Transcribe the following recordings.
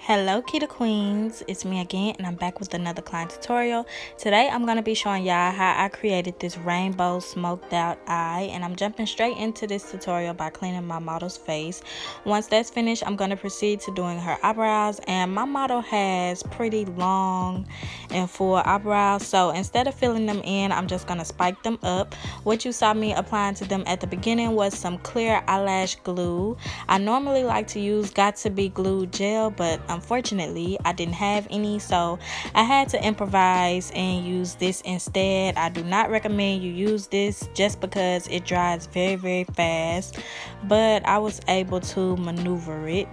Hello Kita Queens, it's me again and I'm back with another client tutorial. Today I'm going to be showing y'all how I created this rainbow smoked out eye, and I'm jumping straight into this tutorial by cleaning my model's face. Once that's finished, I'm going to proceed to doing her eyebrows, and my model has pretty long and full eyebrows, so instead of filling them in, I'm just going to spike them up. What you saw me applying to them at the beginning was some clear eyelash glue. I normally like to use Got To Be Glue gel, but unfortunately I didn't have any, so I had to improvise and use this instead. I do not recommend you use this just because it dries very fast, but I was able to maneuver it.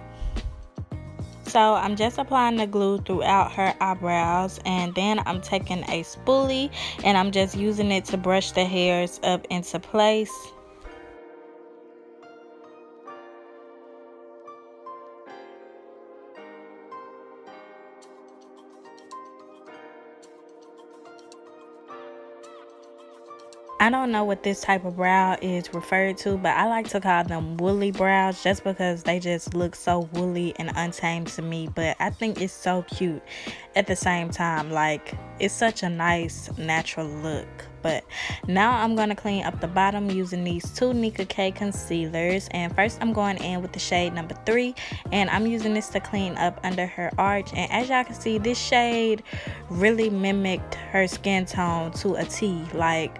So I'm just applying the glue throughout her eyebrows, and then I'm taking a spoolie and I'm just using it to brush the hairs up into place. I don't know what this type of brow is referred to, but I like to call them woolly brows just because they just look so woolly and untamed to me. But I think it's so cute at the same time. Like, it's such a nice natural look. But now I'm going to clean up the bottom using these two Nicka K concealers. And first I'm going in with the shade number 3, and I'm using this to clean up under her arch. And as y'all can see, this shade really mimicked her skin tone to a T. Like,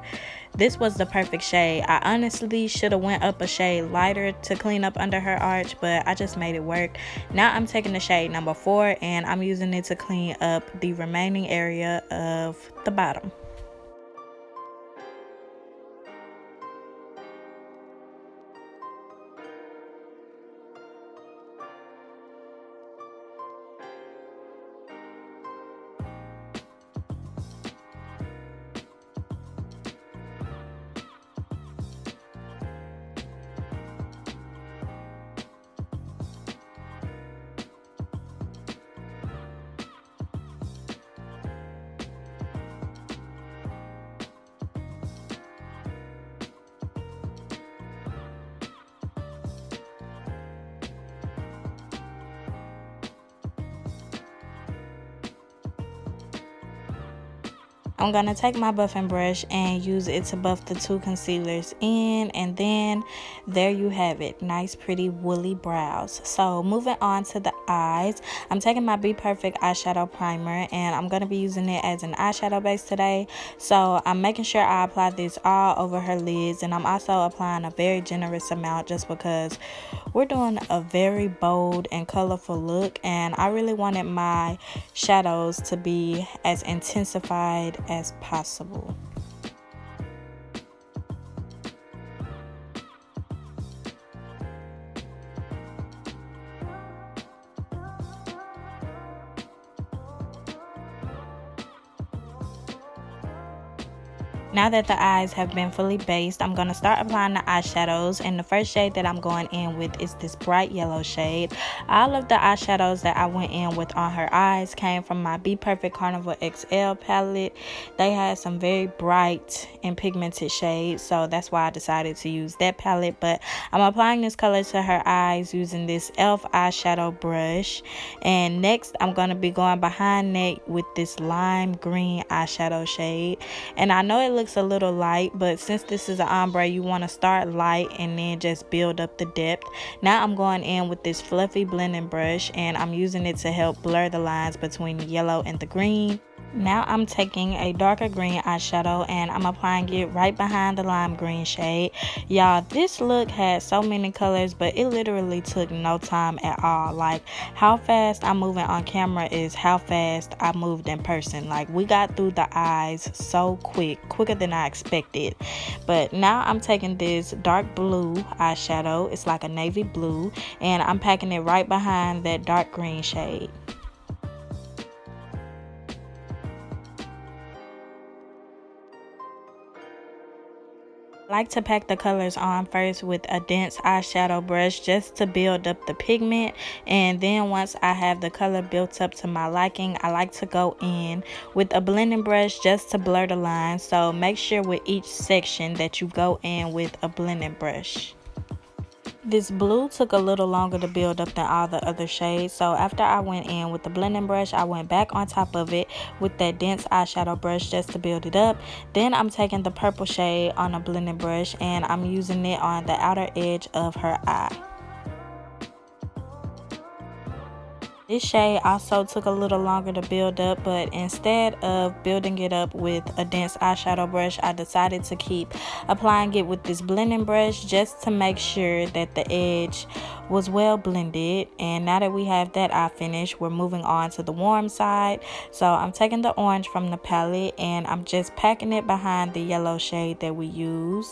this was the perfect shade. I honestly should have went up a shade lighter to clean up under her arch, but I just made it work. Now I'm taking the shade number 4 and I'm using it to clean up the remaining area of the bottom. I'm going to take my buffing brush and use it to buff the two concealers in, and then there you have it. Nice pretty woolly brows. So moving on to the eyes, I'm taking my Bperfect eyeshadow primer and I'm going to be using it as an eyeshadow base today. So I'm making sure I apply this all over her lids, and I'm also applying a very generous amount just because we're doing a very bold and colorful look, and I really wanted my shadows to be as intensified as possible. Now that the eyes have been fully based, I'm going to start applying the eyeshadows, and the first shade that I'm going in with is this bright yellow shade. All of the eyeshadows that I went in with on her eyes came from my Bperfect Carnival XL palette. They had some very bright and pigmented shades, so that's why I decided to use that palette. But I'm applying this color to her eyes using this e.l.f. eyeshadow brush, and next I'm going to be going behind neck with this lime green eyeshadow shade. And I know it looks a little light, but since this is an ombre, you want to start light and then just build up the depth. Now I'm going in with this fluffy blending brush, and I'm using it to help blur the lines between the yellow and the green. Now I'm taking a darker green eyeshadow and I'm applying it right behind the lime green shade. Y'all, this look had so many colors, but it literally took no time at all. Like, how fast I'm moving on camera is how fast I moved in person. Like, we got through the eyes so quicker than I expected. But now I'm taking this dark blue eyeshadow. It's like a navy blue, and I'm packing it right behind that dark green shade. I like to pack the colors on first with a dense eyeshadow brush just to build up the pigment, and then once I have the color built up to my liking, I like to go in with a blending brush just to blur the lines. So make sure with each section that you go in with a blending brush. This blue took a little longer to build up than all the other shades, so after I went in with the blending brush, I went back on top of it with that dense eyeshadow brush just to build it up. Then I'm taking the purple shade on a blending brush and I'm using it on the outer edge of her eye. This shade also took a little longer to build up, but instead of building it up with a dense eyeshadow brush, I decided to keep applying it with this blending brush just to make sure that the edge was well blended. And now that we have that eye finished, we're moving on to the warm side. So I'm taking the orange from the palette and I'm just packing it behind the yellow shade that we used.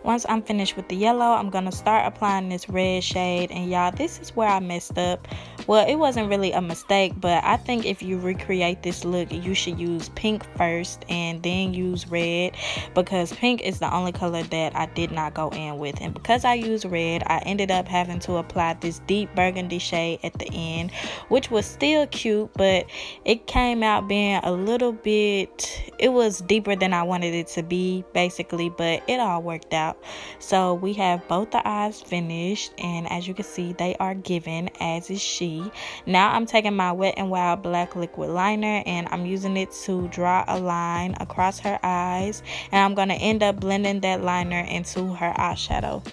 Once I'm finished with the yellow, I'm going to start applying this red shade. And y'all, this is where I messed up. Well, it wasn't really a mistake, but I think if you recreate this look, you should use pink first and then use red, because pink is the only color that I did not go in with. And because I used red, I ended up having to apply this deep burgundy shade at the end, which was still cute, but it came out being a little bit, it was deeper than I wanted it to be, basically, but it all worked out. So we have both the eyes finished, and as you can see, they are given, as is she. Now I'm taking my Wet n Wild black liquid liner and I'm using it to draw a line across her eyes, and I'm going to end up blending that liner into her eyeshadow.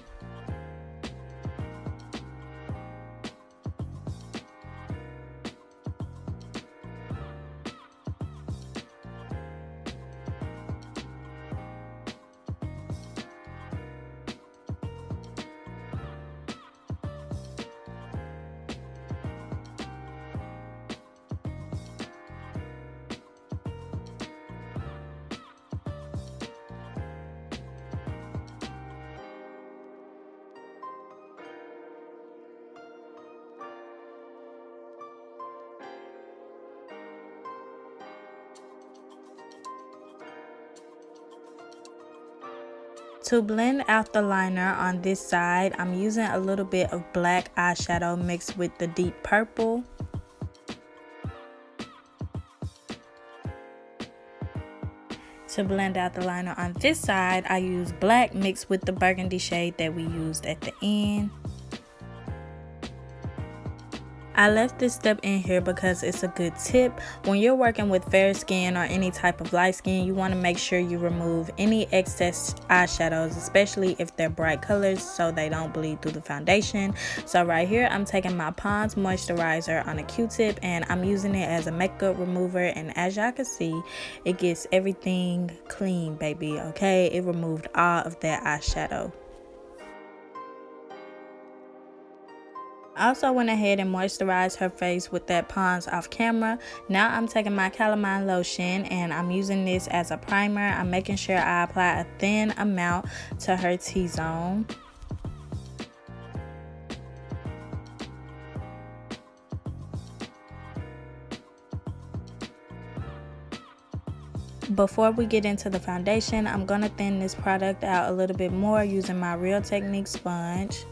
To blend out the liner on this side, I'm using a little bit of black eyeshadow mixed with the deep purple. To blend out the liner on this side, I use black mixed with the burgundy shade that we used at the end. I left this step in here because it's a good tip. When you're working with fair skin or any type of light skin, you want to make sure you remove any excess eyeshadows, especially if they're bright colors, so they don't bleed through the foundation. So right here, I'm taking my Pond's moisturizer on a Q-tip and I'm using it as a makeup remover, and as y'all can see, it gets everything clean, baby, okay? It removed all of that eyeshadow. I also went ahead and moisturized her face with that Pond's off camera. Now I'm taking my calamine lotion and I'm using this as a primer. I'm making sure I apply a thin amount to her T-zone. Before we get into the foundation, I'm going to thin this product out a little bit more using my Real Technique sponge.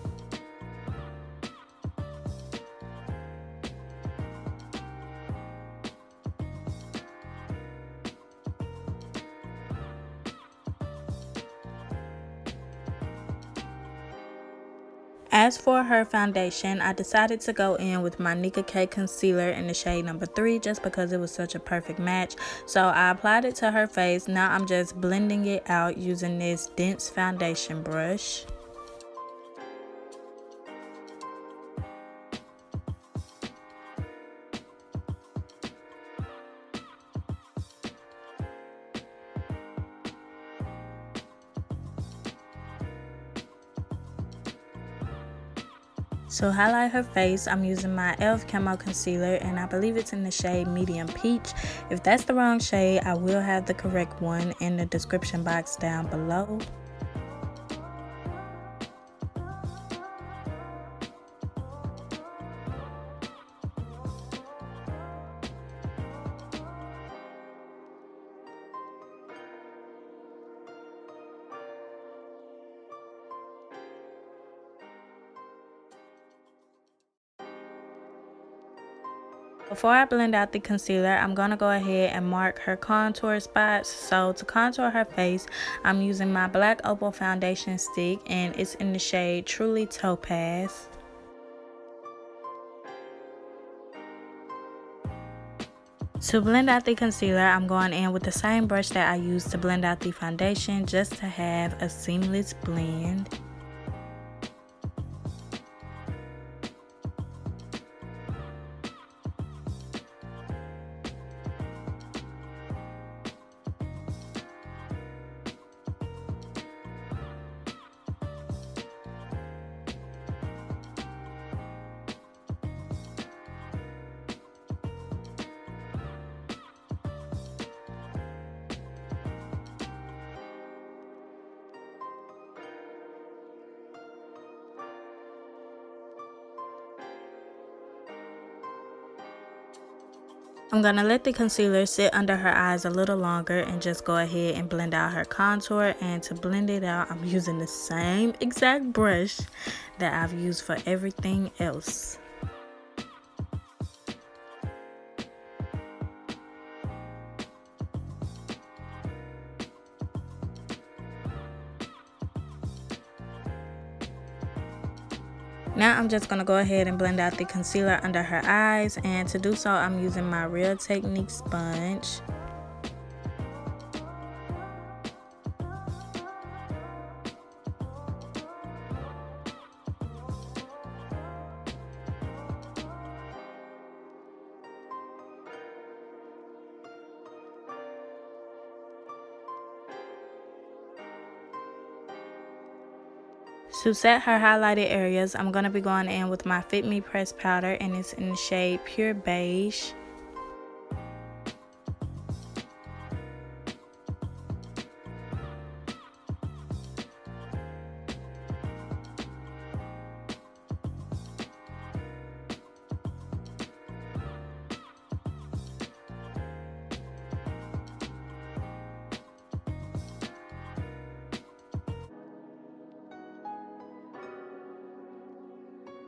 As for her foundation, I decided to go in with my Nicka K concealer in the shade number 3 just because it was such a perfect match. So I applied it to her face. Now I'm just blending it out using this dense foundation brush. To highlight her face, I'm using my e.l.f. camo concealer and I believe it's in the shade medium peach. If that's the wrong shade, I will have the correct one in the description box down below. Before I blend out the concealer, I'm going to go ahead and mark her contour spots. So to contour her face, I'm using my black opal foundation stick, and it's in the shade Truly Topaz. To blend out the concealer, I'm going in with the same brush that I used to blend out the foundation, just to have a seamless blend. I'm going to let the concealer sit under her eyes a little longer and just go ahead and blend out her contour. And to blend it out, I'm using the same exact brush that I've used for everything else. Now I'm just going to go ahead and blend out the concealer under her eyes, and to do so I'm using my Real Technique sponge. To set her highlighted areas, I'm going to be going in with my Fit Me pressed powder, and it's in the shade Pure Beige.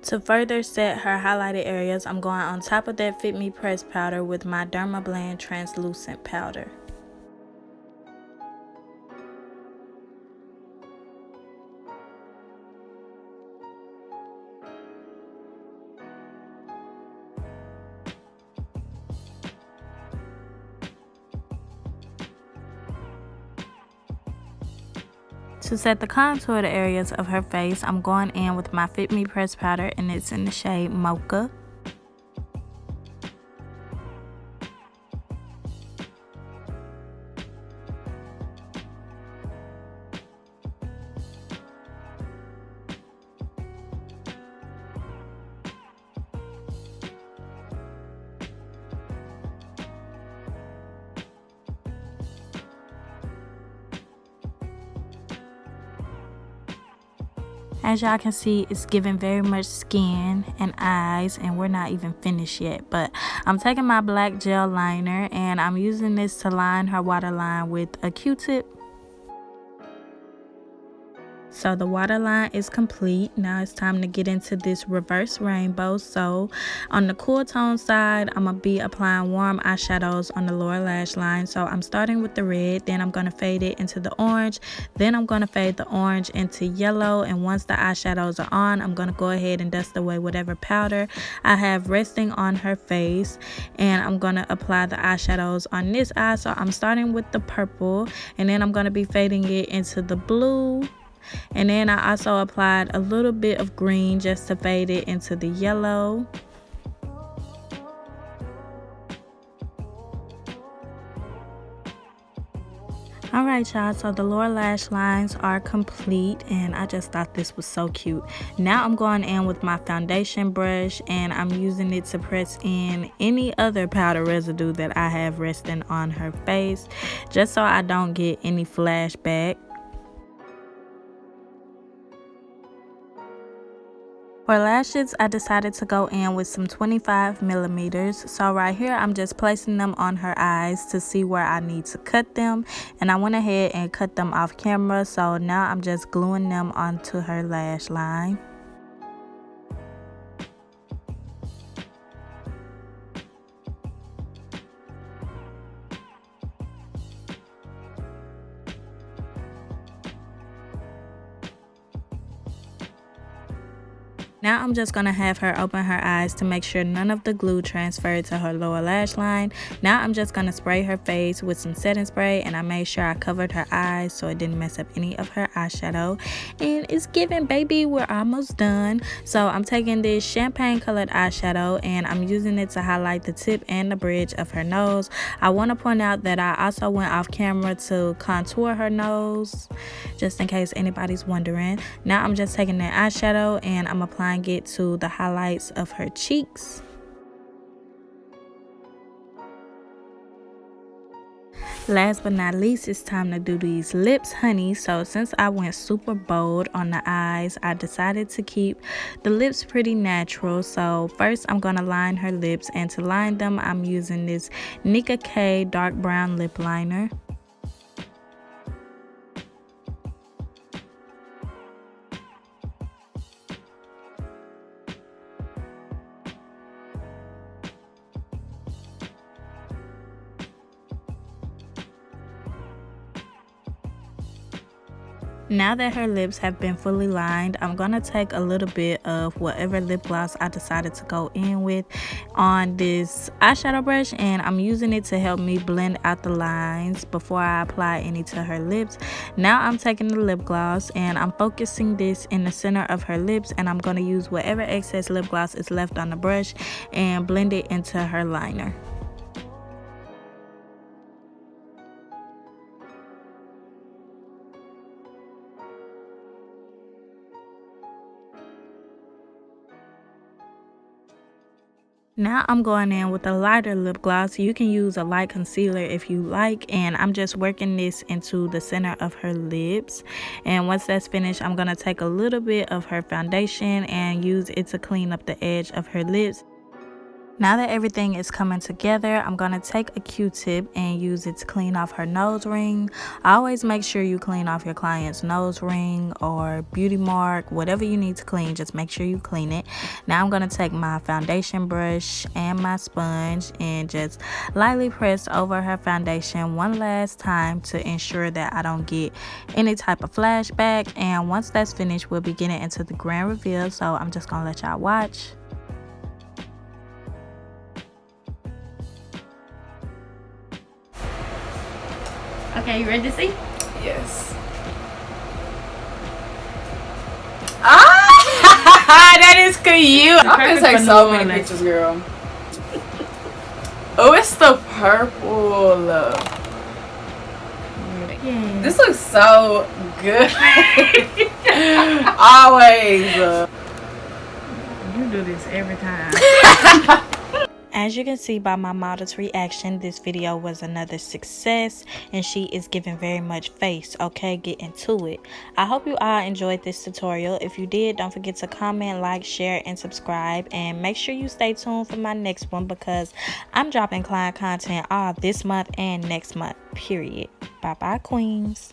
To further set her highlighted areas, I'm going on top of that Fit Me pressed powder with my Dermablend translucent powder. To set the contoured areas of her face, I'm going in with my Fit Me pressed powder, and it's in the shade Mocha. As y'all can see, it's giving very much skin and eyes, and we're not even finished yet. But I'm taking my black gel liner, and I'm using this to line her waterline with a Q-tip. So the waterline is complete. Now it's time to get into this reverse rainbow. So on the cool tone side, I'm going to be applying warm eyeshadows on the lower lash line. So I'm starting with the red, then I'm going to fade it into the orange, then I'm going to fade the orange into yellow. And once the eyeshadows are on, I'm going to go ahead and dust away whatever powder I have resting on her face. And I'm going to apply the eyeshadows on this eye. So I'm starting with the purple, and then I'm going to be fading it into the blue. And then I also applied a little bit of green just to fade it into the yellow. Alright y'all, so the lower lash lines are complete, and I just thought this was so cute. Now I'm going in with my foundation brush, and I'm using it to press in any other powder residue that I have resting on her face, just so I don't get any flashback. For lashes, I decided to go in with some 25 millimeters. So right here, I'm just placing them on her eyes to see where I need to cut them. And I went ahead and cut them off camera. So now I'm just gluing them onto her lash line. Now I'm just going to have her open her eyes to make sure none of the glue transferred to her lower lash line. Now I'm just going to spray her face with some setting spray, and I made sure I covered her eyes so it didn't mess up any of her eyeshadow. And it's giving, baby, we're almost done. So I'm taking this champagne colored eyeshadow and I'm using it to highlight the tip and the bridge of her nose. I want to point out that I also went off camera to contour her nose, just in case anybody's wondering. Now I'm just taking that eyeshadow and I'm applying it to the highlights of her cheeks. Last but not least, it's time to do these lips, honey. So since I went super bold on the eyes, I decided to keep the lips pretty natural. So first I'm going to line her lips, and to line them I'm using this Nicka K dark brown lip liner. Now that her lips have been fully lined, I'm going to take a little bit of whatever lip gloss I decided to go in with on this eyeshadow brush, and I'm using it to help me blend out the lines before I apply any to her lips. Now I'm taking the lip gloss and I'm focusing this in the center of her lips, and I'm going to use whatever excess lip gloss is left on the brush and blend it into her liner. Now I'm going in with a lighter lip gloss. You can use a light concealer if you like, and I'm just working this into the center of her lips. And once that's finished, I'm going to take a little bit of her foundation and use it to clean up the edge of her lips. Now that everything is coming together, I'm going to take a Q-tip and use it to clean off her nose ring. Always make sure you clean off your client's nose ring or beauty mark, whatever you need to clean, just make sure you clean it. Now I'm going to take my foundation brush and my sponge and just lightly press over her foundation one last time to ensure that I don't get any type of flashback. And once that's finished, we'll be getting into the grand reveal, so I'm just going to let y'all watch. Okay, you ready to see? Yes. Ah! That is cute. I'm gonna take so many pictures, girl. Oh, it's the purple. Yeah. This looks so good. Always. You do this every time. As you can see by my model's reaction, this video was another success and she is giving very much face. Okay, get into it. I hope you all enjoyed this tutorial. If you did, don't forget to comment, like, share, and subscribe, and make sure you stay tuned for my next one because I'm dropping client content all this month and next month, period. Bye bye, queens.